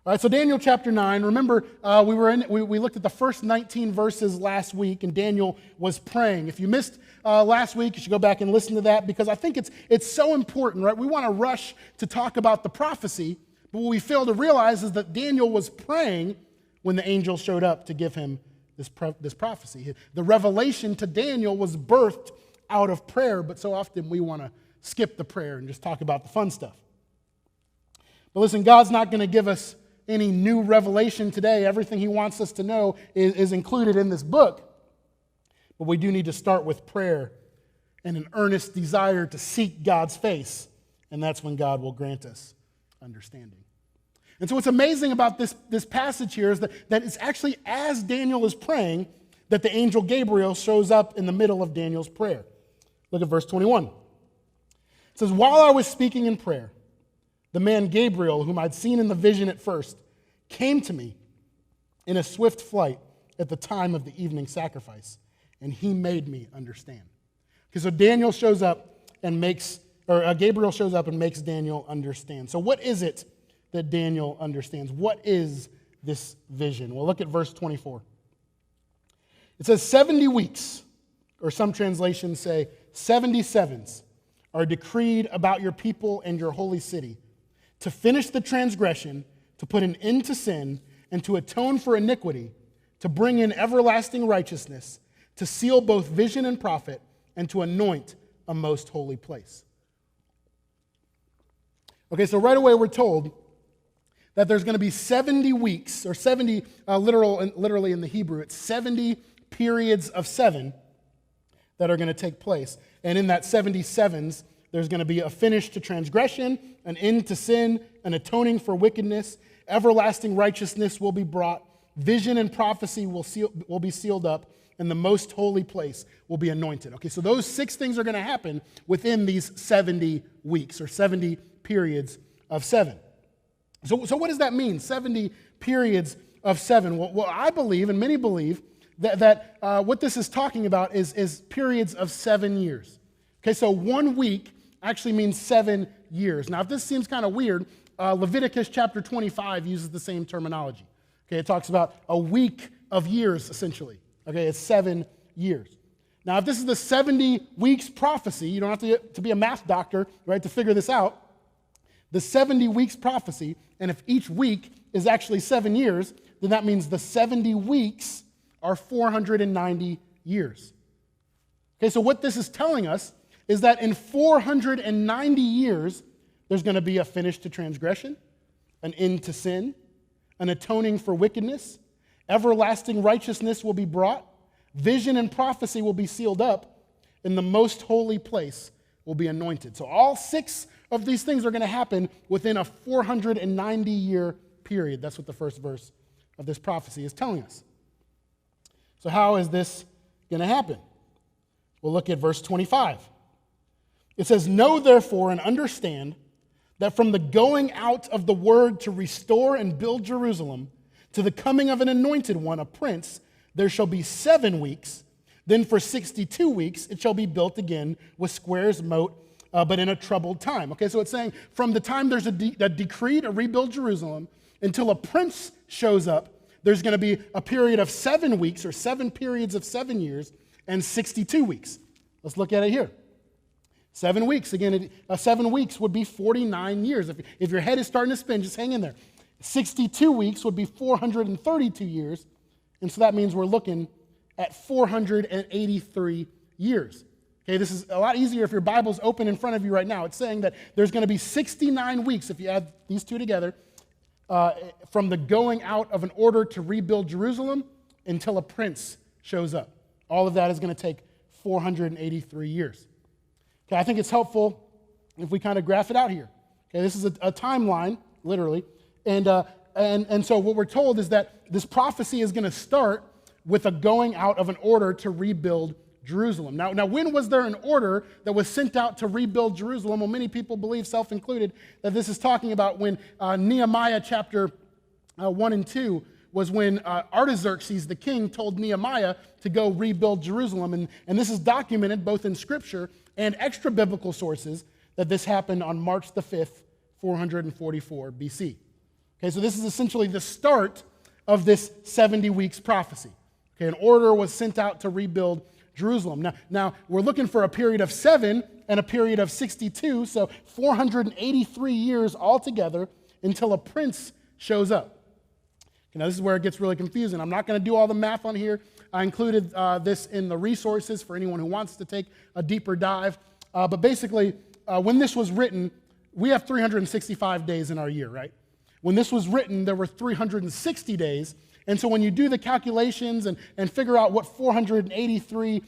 All right, so Daniel chapter 9. Remember, we looked at the first 19 verses last week, and Daniel was praying. If you missed last week, you should go back and listen to that, because I think it's so important, right? We want to rush to talk about the prophecy, but what we fail to realize is that Daniel was praying when the angel showed up to give him this prophecy. The revelation to Daniel was birthed out of prayer, but so often we want to skip the prayer and just talk about the fun stuff. But listen, God's not going to give us any new revelation today. Everything he wants us to know is included in this book. But we do need to start with prayer and an earnest desire to seek God's face. And that's when God will grant us understanding. And so what's amazing about this passage here is that it's actually as Daniel is praying that the angel Gabriel shows up in the middle of Daniel's prayer. Look at verse 21. It says, "While I was speaking in prayer, the man Gabriel, whom I'd seen in the vision at first, came to me in a swift flight at the time of the evening sacrifice, and he made me understand." Okay, so Gabriel shows up and makes Daniel understand. So what is it that Daniel understands? What is this vision? Well, look at verse 24. It says, 70 weeks, or some translations say 77s, are decreed about your people and your holy city, to finish the transgression, to put an end to sin, and to atone for iniquity, to bring in everlasting righteousness, to seal both vision and prophet, and to anoint a most holy place. Okay, so right away we're told that there's going to be 70 weeks, or 70, literally in the Hebrew, it's 70 periods of 7 that are going to take place. And in that 77s, there's going to be a finish to transgression, an end to sin, an atoning for wickedness, everlasting righteousness will be brought, vision and prophecy will be sealed up, and the most holy place will be anointed. Okay, so those 6 things are going to happen within these 70 weeks, or 70 periods of 7. So what does that mean, 70 periods of 7? Well, I believe, and many believe, that what this is talking about is periods of 7 years. Okay, so 1 week actually means 7 years. Now, if this seems kind of weird, Leviticus chapter 25 uses the same terminology. Okay, it talks about a week of years, essentially. Okay, it's 7 years. Now, if this is the 70 weeks prophecy, you don't have to be a math doctor, right, to figure this out. The 70 weeks prophecy, and if each week is actually 7 years, then that means the 70 weeks are 490 years. Okay, so what this is telling us is that in 490 years, there's going to be a finish to transgression, an end to sin, an atoning for wickedness, everlasting righteousness will be brought, vision and prophecy will be sealed up, and the most holy place will be anointed. So all 6 of these things are going to happen within a 490-year period. That's what the first verse of this prophecy is telling us. So how is this going to happen? We'll look at verse 25. It says, "Know therefore and understand that from the going out of the word to restore and build Jerusalem to the coming of an anointed one, a prince, there shall be 7 weeks. Then for 62 weeks it shall be built again with squares, moat, but in a troubled time." Okay, so it's saying from the time there's a decree to rebuild Jerusalem until a prince shows up, there's going to be a period of 7 weeks, or 7 periods of 7 years, and 62 weeks. Let's look at it here. 7 weeks. Again, 7 weeks would be 49 years. If your head is starting to spin, just hang in there. 62 weeks would be 432 years, and so that means we're looking at 483 years. Okay, this is a lot easier if your Bible's open in front of you right now. It's saying that there's going to be 69 weeks, if you add these two together, from the going out of an order to rebuild Jerusalem until a prince shows up. All of that is going to take 483 years. Okay, I think it's helpful if we kind of graph it out here. Okay, this is a timeline, literally, and so what we're told is that this prophecy is going to start with a going out of an order to rebuild Jerusalem. Now, when was there an order that was sent out to rebuild Jerusalem? Well, many people believe, self-included, that this is talking about when Nehemiah chapter 1 and 2 was when Artaxerxes, the king, told Nehemiah to go rebuild Jerusalem. And this is documented both in Scripture and extra-biblical sources that this happened on March the 5th, 444 BC. Okay, so this is essentially the start of this 70 weeks prophecy. Okay, an order was sent out to rebuild Jerusalem. Now we're looking for a period of 7 and a period of 62, so 483 years altogether until a prince shows up. Okay, now this is where it gets really confusing. I'm not going to do all the math on here. I included this in the resources for anyone who wants to take a deeper dive. But basically, when this was written, we have 365 days in our year, right? When this was written, there were 360 days. And so when you do the calculations and figure out what 483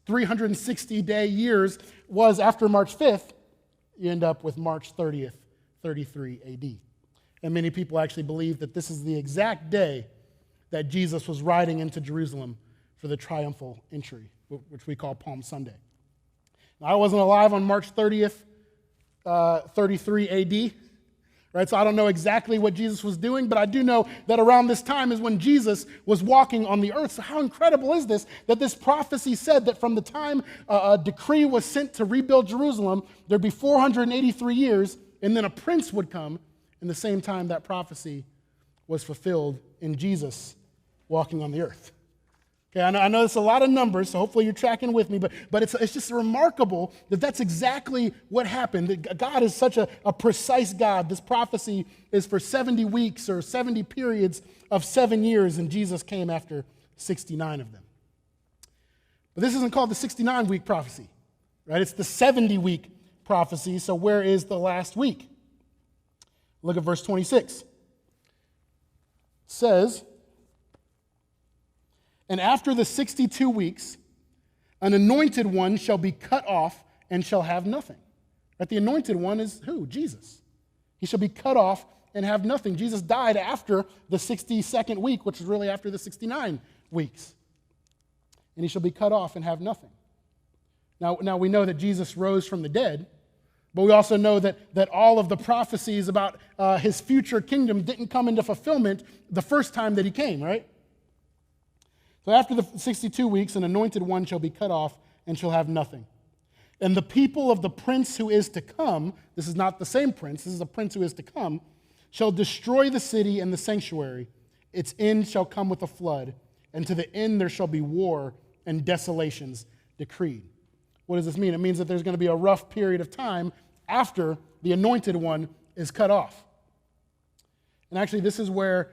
360-day years was after March 5th, you end up with March 30th, 33 AD. And many people actually believe that this is the exact day that Jesus was riding into Jerusalem for the triumphal entry, which we call Palm Sunday. Now, I wasn't alive on March 30th, 33 AD. Right, so I don't know exactly what Jesus was doing, but I do know that around this time is when Jesus was walking on the earth. So how incredible is this, that this prophecy said that from the time a decree was sent to rebuild Jerusalem, there'd be 483 years, and then a prince would come in the same time that prophecy was fulfilled in Jesus walking on the earth. Okay, I know it's a lot of numbers, so hopefully you're tracking with me, but it's just remarkable that that's exactly what happened. That God is such a precise God. This prophecy is for 70 weeks or 70 periods of 7 years, and Jesus came after 69 of them. But this isn't called the 69-week prophecy, right? It's the 70-week prophecy, so where is the last week? Look at verse 26. It says, "And after the 62 weeks, an anointed one shall be cut off and shall have nothing." Right? The anointed one is who? Jesus. He shall be cut off and have nothing. Jesus died after the 62nd week, which is really after the 69 weeks. And he shall be cut off and have nothing. Now we know that Jesus rose from the dead, but we also know that all of the prophecies about his future kingdom didn't come into fulfillment the first time that he came, right? So after the 62 weeks, an anointed one shall be cut off and shall have nothing. And the people of the prince who is to come, this is not the same prince, this is a prince who is to come, shall destroy the city and the sanctuary. Its end shall come with a flood, and to the end there shall be war and desolations decreed. What does this mean? It means that there's going to be a rough period of time after the anointed one is cut off. And actually, this is where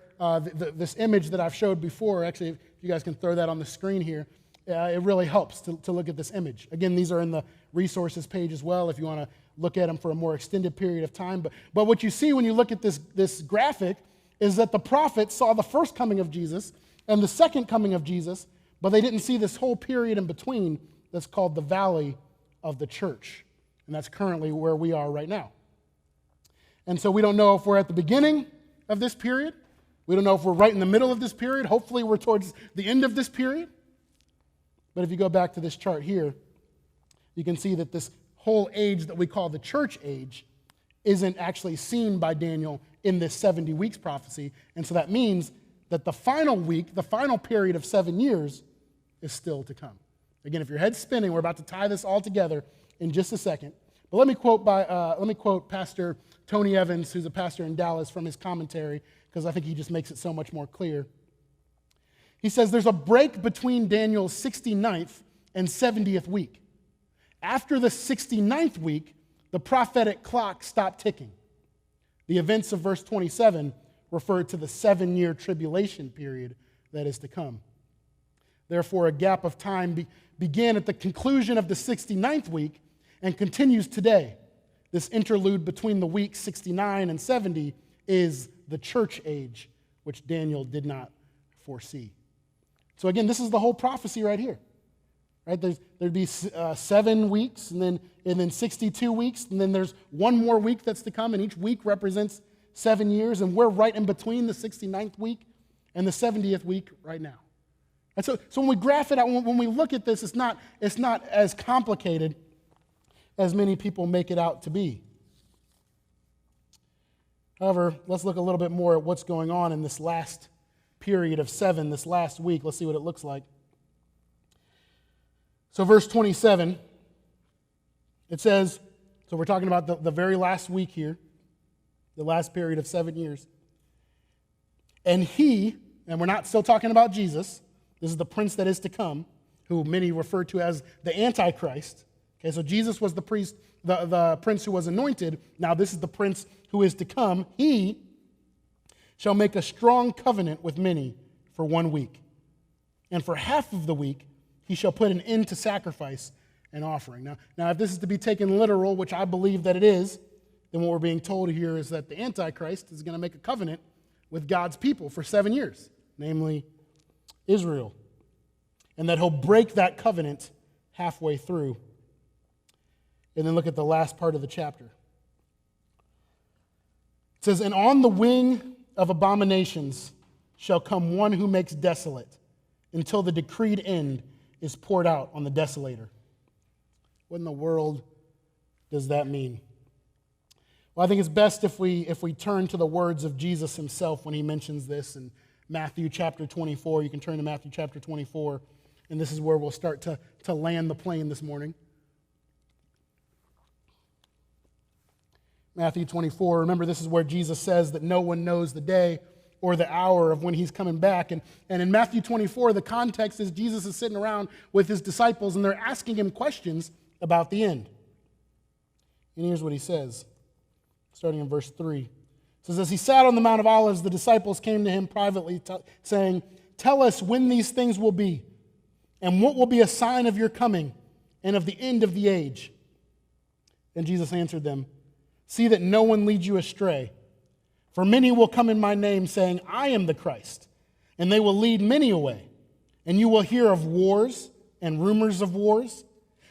this image that I've showed before, actually, if you guys can throw that on the screen here, it really helps to look at this image. Again, these are in the resources page as well if you want to look at them for a more extended period of time. But what you see when you look at this graphic is that the prophets saw the first coming of Jesus and the second coming of Jesus, but they didn't see this whole period in between that's called the valley of the church. And that's currently where we are right now. And so we don't know if we're at the beginning of this period. We don't know if we're right in the middle of this period. Hopefully we're towards the end of this period. But if you go back to this chart here, you can see that this whole age that we call the church age isn't actually seen by Daniel in this 70 weeks prophecy. And so that means that the final week, the final period of 7 years is still to come. Again, if your head's spinning, we're about to tie this all together in just a second. But let me quote Pastor Tony Evans, who's a pastor in Dallas, from his commentary, because I think he just makes it so much more clear. He says, "There's a break between Daniel's 69th and 70th week. After the 69th week, the prophetic clock stopped ticking. The events of verse 27 refer to the 7-year tribulation period that is to come. Therefore, a gap of time began at the conclusion of the 69th week and continues today. This interlude between the weeks 69 and 70 is the church age, which Daniel did not foresee." So again, this is the whole prophecy right here. Right? There'd be 7 weeks, and then 62 weeks, and then there's one more week that's to come, and each week represents 7 years, and we're right in between the 69th week and the 70th week right now. And so when we graph it out, when we look at this, it's not as complicated as many people make it out to be. However, let's look a little bit more at what's going on in this last period of 7, this last week. Let's see what it looks like. So verse 27, it says, so we're talking about the very last week here, the last period of 7 years. And he, and we're not still talking about Jesus, this is the prince that is to come, who many refer to as the Antichrist. Okay, so Jesus was the priest, the prince who was anointed. Now this is the prince who is to come. He shall make a strong covenant with many for 1 week. And for half of the week, he shall put an end to sacrifice and offering. Now, if this is to be taken literal, which I believe that it is, then what we're being told here is that the Antichrist is going to make a covenant with God's people for 7 years, namely Israel. And that he'll break that covenant halfway through. And then look at the last part of the chapter. It says, and on the wing of abominations shall come one who makes desolate, until the decreed end is poured out on the desolator. What in the world does that mean? Well, I think it's best if we turn to the words of Jesus himself when he mentions this in Matthew chapter 24. You can turn to Matthew chapter 24, and this is where we'll start to land the plane this morning. Matthew 24, remember this is where Jesus says that no one knows the day or the hour of when he's coming back. And in Matthew 24, the context is Jesus is sitting around with his disciples, and they're asking him questions about the end. And here's what he says, starting in verse 3. It says, as he sat on the Mount of Olives, the disciples came to him privately, saying, tell us when these things will be, and what will be a sign of your coming and of the end of the age. And Jesus answered them, see that no one leads you astray. For many will come in my name, saying, I am the Christ, and they will lead many away. And you will hear of wars and rumors of wars.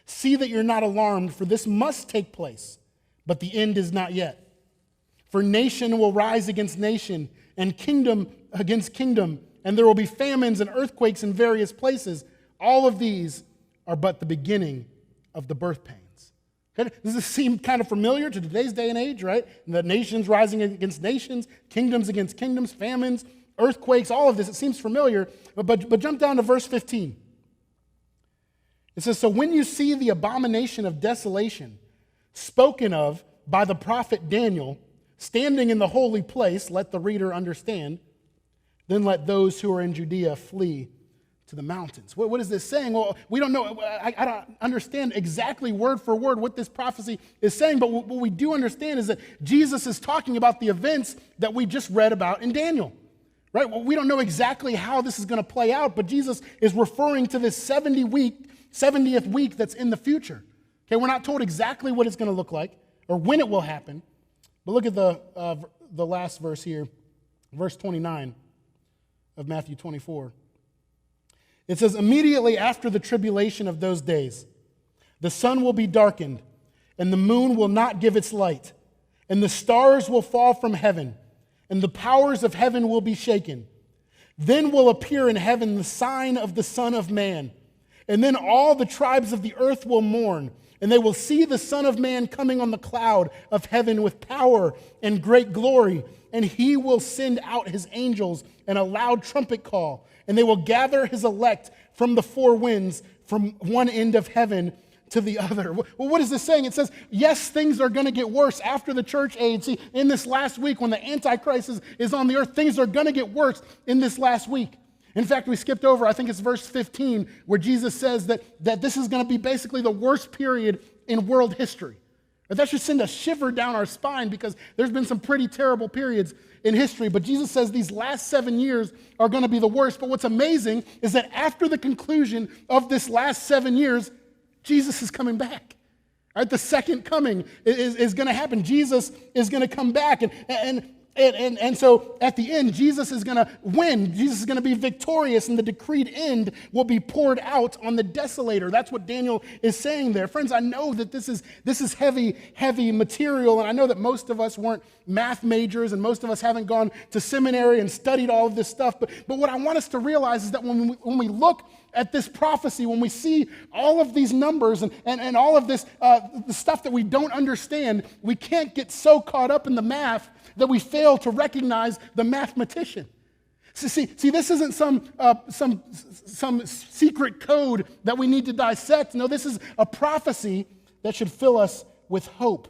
See that you're not alarmed, for this must take place, but the end is not yet. For nation will rise against nation, and kingdom against kingdom, and there will be famines and earthquakes in various places. All of these are but the beginning of the birth pains. Does this seem kind of familiar to today's day and age, right? The nations rising against nations, kingdoms against kingdoms, famines, earthquakes, all of this. It seems familiar, but jump down to verse 15. It says, so when you see the abomination of desolation spoken of by the prophet Daniel standing in the holy place, let the reader understand, then let those who are in Judea flee to the mountains. What is this saying? Well, we don't know. I don't understand exactly word for word what this prophecy is saying, but what we do understand is that Jesus is talking about the events that we just read about in Daniel, right? Well, we don't know exactly how this is going to play out, but Jesus is referring to this 70th week that's in the future. Okay, we're not told exactly what it's going to look like or when it will happen, but look at the last verse here, verse 29 of Matthew 24. It says, immediately after the tribulation of those days, the sun will be darkened, and the moon will not give its light, and the stars will fall from heaven, and the powers of heaven will be shaken. Then will appear in heaven the sign of the Son of Man, and then all the tribes of the earth will mourn, and they will see the Son of Man coming on the cloud of heaven with power and great glory, and he will send out his angels and a loud trumpet call, and they will gather his elect from the four winds, from one end of heaven to the other. Well, what is this saying? It says, yes, things are going to get worse after the church age. See, in this last week, when the Antichrist is on the earth, things are going to get worse in this last week. In fact, we skipped over, I think it's verse 15, where Jesus says that this is going to be basically the worst period in world history. That should send a shiver down our spine because there's been some pretty terrible periods in history. But Jesus says these last 7 years are going to be the worst. But what's amazing is that after the conclusion of this last 7 years, Jesus is coming back. Right? The second coming is going to happen. Jesus is going to come back. And so at the end, Jesus is going to win. Jesus is going to be victorious, and the decreed end will be poured out on the desolator. That's what Daniel is saying there. Friends, I know that this is heavy, heavy material, and I know that most of us weren't math majors, and most of us haven't gone to seminary and studied all of this stuff. But what I want us to realize is that when we look at this prophecy, when we see all of these numbers and all of this the stuff that we don't understand, we can't get so caught up in the math that we fail to recognize the mathematician. See, this isn't some secret code that we need to dissect. No, this is a prophecy that should fill us with hope.